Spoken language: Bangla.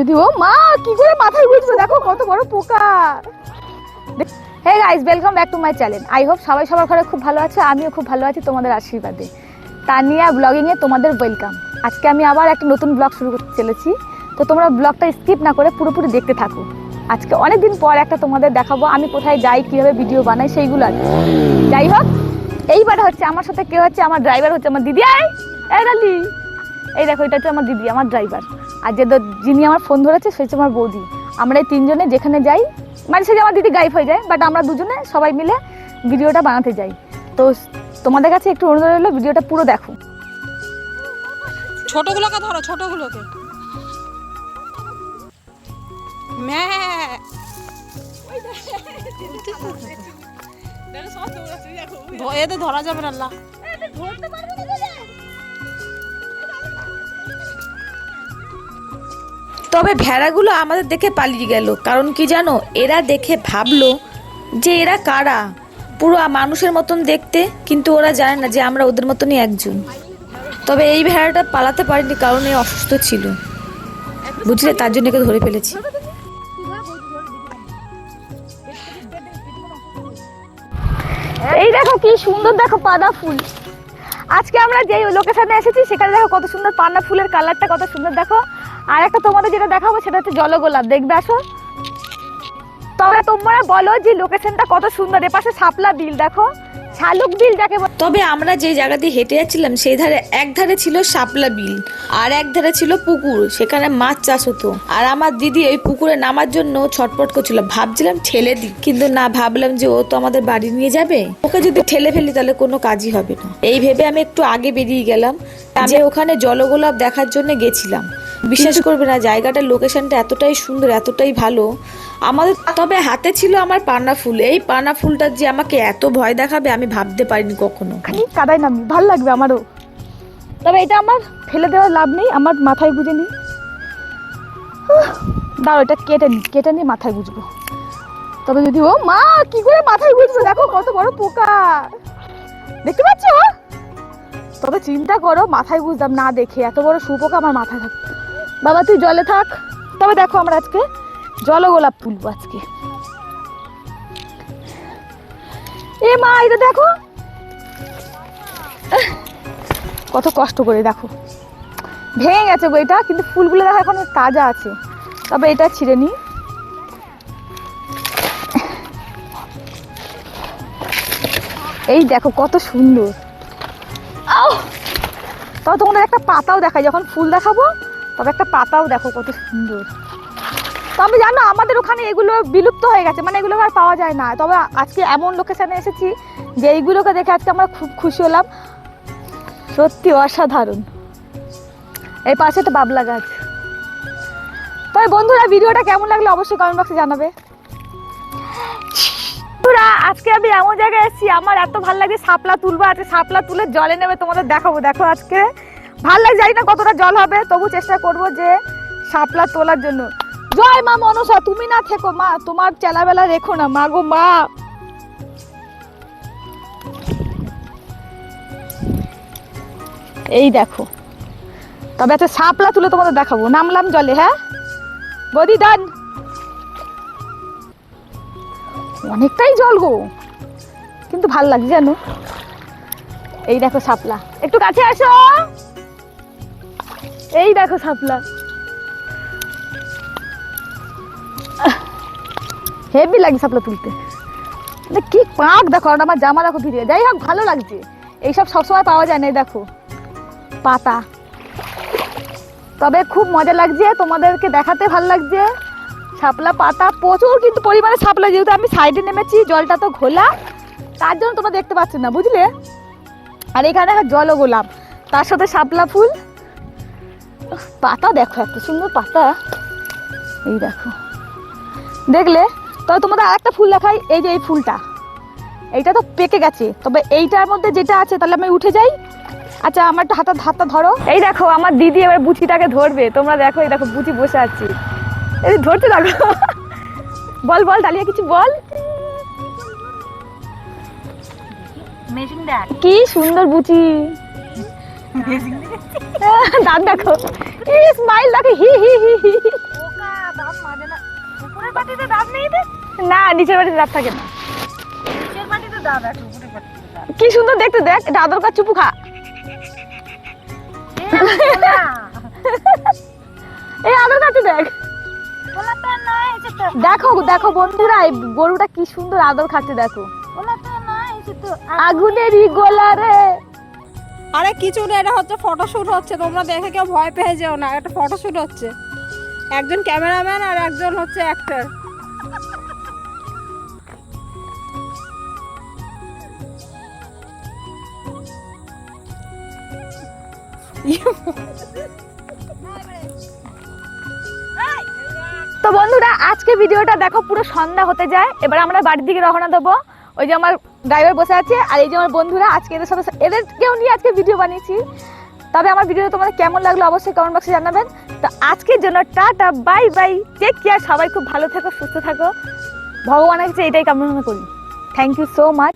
যদি ও মা কি করে মাথায় ঘুরছে, দেখো কত বড় পোকা। Hey guys, welcome back to my channel. I hope সবাই সবার ঘরে খুব ভালো আছে, আমিও খুব ভালো আছি তোমাদের আশীর্বাদে। তানিয়া ব্লগিং এ তোমাদের ওয়েলকাম। আজকে আমি আবার একটা নতুন ব্লগ শুরু করতে চলেছি, তো তোমরা ব্লগটা স্কিপ না করে পুরোপুরি দেখতে থাকো। আজকে অনেকদিন পর একটা তোমাদের দেখাবো আমি কোথায় যাই, কিভাবে ভিডিও বানাই সেইগুলো আছে। যাই হোক, এইবার হচ্ছে আমার সাথে কেউ হচ্ছে, আমার ড্রাইভার হচ্ছে আমার দিদি। এই ডালি, এই দেখো এটা হচ্ছে আমার দিদি, আমার ড্রাইভার। আর যিনি আমার ফোন ধরেছে সে হচ্ছে আমার বৌদি। আমরা এই তিনজনে যেখানে যাই, মানে সে আমার দিদি গায়েব হয়ে যায়, বাট আমরা দুজনে সবাই মিলে ভিডিওটা বানাতে যাই। তো তোমাদের কাছে একটু অনুরোধ রইলো, ভিডিওটা পুরো দেখো। ছোটগুলোকে ধরো, ছোটগুলোকে। এতে ধরা যাবে না। তবে ভেড়াগুলো আমাদের দেখে পালিয়ে গেল, কারণ কি জানো, এরা দেখে ভাবলো যে এরা কারা, পুরো মানুষের মতন দেখতে, কিন্তু ওরা জানে না যে আমরা ওদের মতনই একজন। তবে এই ভেড়াটা পালাতে পারেনি, কারণ এই অসুস্থ ছিল, বুঝলে, তার জন্য একে ধরে ফেলেছি। এই দেখো কি সুন্দর, দেখো পানা ফুল। আজকে আমরা যে লোকেশনে এসেছি সেখানে দেখো কত সুন্দর পানা ফুলের কালারটা কত সুন্দর দেখো। আর একটা তোমাদের যেটা দেখাবো সেটা হচ্ছে জলগোলাপ, দেখবে আসো। তবে তোমরা বলো যে লোকেশনটা কত সুন্দর। এপাশে শাপলা বিল দেখো, শালুক বিল যাকে। তবে আমরা যে জায়গা দিয়ে হেঁটে যাচ্ছিলাম সেই ধারে এক ধারে ছিল শাপলা বিল আর এক ধারে ছিল পুকুর, সেখানে মাছ চাষ হতো। আর আমার দিদি ওই পুকুরে নামার জন্য ছটপট করছিল, ভাবছিলাম ঠেলে দিই, কিন্তু না, ভাবলাম যে ও তো আমাদের বাড়ি নিয়ে যাবে, ওকে যদি ঠেলে ফেলি তাহলে কোনো কাজই হবে না। এই ভেবে আমি একটু আগে বেরিয়ে গেলাম, যে ওখানে জলগোলাপ দেখার জন্য গেছিলাম। বিশ্বাস করবে না, জায়গাটার লোকেশনটা এতটাই সুন্দর, এতটাই ভালো আমাদের। তবে হাতে ছিল আমার পানা ফুল। এই পানা ফুলটা যে আমাকে এত ভয় দেখাবে আমি ভাবতে পারিনি কখনো। খালি কাদায় নামি, ভালো লাগবে আমারও। তবে এটা আমার ফেলে দেওয়ার লাভ নেই, আমার মাথায় গুঁজে নি। দাও এটা কেটে নিয়ে মাথায় গুঁজবো। তবে যদি ও মা কি করে মাথায় গুঁজছে, দেখো কত বড় পোকা, দেখতে পাচ্ছ? তবে চিন্তা করো, মাথায় গুঁজতাম না দেখে, এত বড় শুঁপোকা আমার মাথায় থাক। বাবা তুই জলে থাক। তবে দেখো আমরা আজকে জলগোলাপ তুলবো আজকে। এ মা এটা দেখো কত কষ্ট করে, দেখো ভেঙে গেছে গো এটা, কিন্তু ফুলগুলো দেখো এখন তাজা আছে। তবে এটা ছিঁড়ে নি। এই দেখো কত সুন্দর। তবে তোমাদের একটা পাতাও দেখাই, যখন ফুল দেখাবো তবে একটা পাতাও দেখো কত সুন্দর। তো আমি জানো আমাদের ওখানে এগুলো বিলুপ্ত হয়ে গেছে, মানে এগুলো আর পাওয়া যায় না। তবে আজকে এমন লোকেশনে এসেছি যে এইগুলোকে দেখে আজকে আমরা খুব খুশি হলাম, সত্যি অসাধারণ। এই পাশে একটা বাবলা গাছ। তবে বন্ধুরা ভিডিওটা কেমন লাগলো অবশ্যই কমেন্ট বক্সে জানাবে। আজকে আমি এমন জায়গায় এসেছি, আমার এত ভালো লাগে, শাপলা তুলবো। আজকে শাপলা তুলে জলে নেবে তোমাদের দেখাবো। দেখো আজকে ভালো লাগে, জানি না কতটা জল হবে, তবু চেষ্টা করবো যে শাপলা তোলার জন্য। জয় মা মনসা, তুমি না থেকো মা, তোমার চেলাবেলা রেখো না মা গো মা। এই দেখো, তবে আচ্ছা শাপলা তুলে তোমাদের দেখাবো। নামলাম জলে, হ্যাঁ বদি ডান। অনেকটাই জল গো, কিন্তু ভাল লাগছে জানো। এই দেখো শাপলা, একটু কাছে আসো। এই দেখো শাপলা, হেভি লাগে শাপলা তুলতে। কি পাক দেখো, আর আমার জামা দেখো ভিড়ে। যাই হোক ভালো লাগছে, এইসব সবসময় পাওয়া যায় না। দেখো পাতা, তবে খুব মজা লাগছে, তোমাদেরকে দেখাতে ভালো লাগছে। শাপলা পাতা প্রচুর কিন্তু পরিমাণে শাপলা, যেহেতু আমি সাইডে নেমেছি, জলটা তো ঘোলা, তার জন্য তোমরা দেখতে পাচ্ছ না, বুঝলে। আর এখানে জলগোলাপ, তার সাথে শাপলা ফুল, পাতা দেখো এত সুন্দর পাতা। এই দেখো দেখলে। তবে তোমাদের আর একটা ফুল দেখাই, এই যে এই ফুলটা, এইটা তো পেকে গেছে, তবে এইটার মধ্যে যেটা আছে, তাহলে আমি উঠে যাই। আচ্ছা আমার একটা হাতটা ধরো। এই দেখো আমার দিদি এবার বুচিটাকে ধরবে, তোমরা দেখো। এই দেখো বুচি বসে আছে, এই ধরতে দেখো। বল বল ডালিয়া, কিছু বল। কি সুন্দর বুচি, দাঁত দেখো, স্মাইল দেখো, হি হি হি হি। মাটিতে ডাব নেই রে? না, নিচের মাটিতে ডাব থাকে না। নিচের মাটিতে ডাব আছে, উপরের মাটিতে ডাব। কি সুন্দর দেখতে, দেখ এটা আদর কাজ, চুপু খা। এই আদর কাছে দেখ, দেখো দেখো বন্ধুরা, এই গরুটা কি সুন্দর আদর খাচ্ছে, দেখো। আগুনেরই গোলা রে। আরে কিছু না, এটা হচ্ছে ফটোশুট হচ্ছে, তোমরা দেখে কেউ ভয় পেয়ে যেও না, একটা ফটোশুট হচ্ছে। একজন ক্যামেরাম্যান আর একজন হচ্ছে অ্যাক্টর। তো বন্ধুরা আজকে ভিডিওটা দেখো, পুরো সন্ধ্যা হতে যায়, এবার আমরা বাড়ির দিকে রওনা দেবো। ওই যে আমার ড্রাইভার বসে আছে, আর এই যে আমার বন্ধুরা, আজকে এদের সাথে এদেরকেও নিয়ে আজকে ভিডিও বানিয়েছি। তবে আমার ভিডিও তোমাদের কেমন লাগলো অবশ্যই কমেন্ট বক্সে জানাবেন। তো আজকের জন্য tata, bye bye, take care, সবাই খুব ভালো থেকো, সুস্থ থাকো, ভগবানের কাছে এটাই কামনা করি। Thank you so much.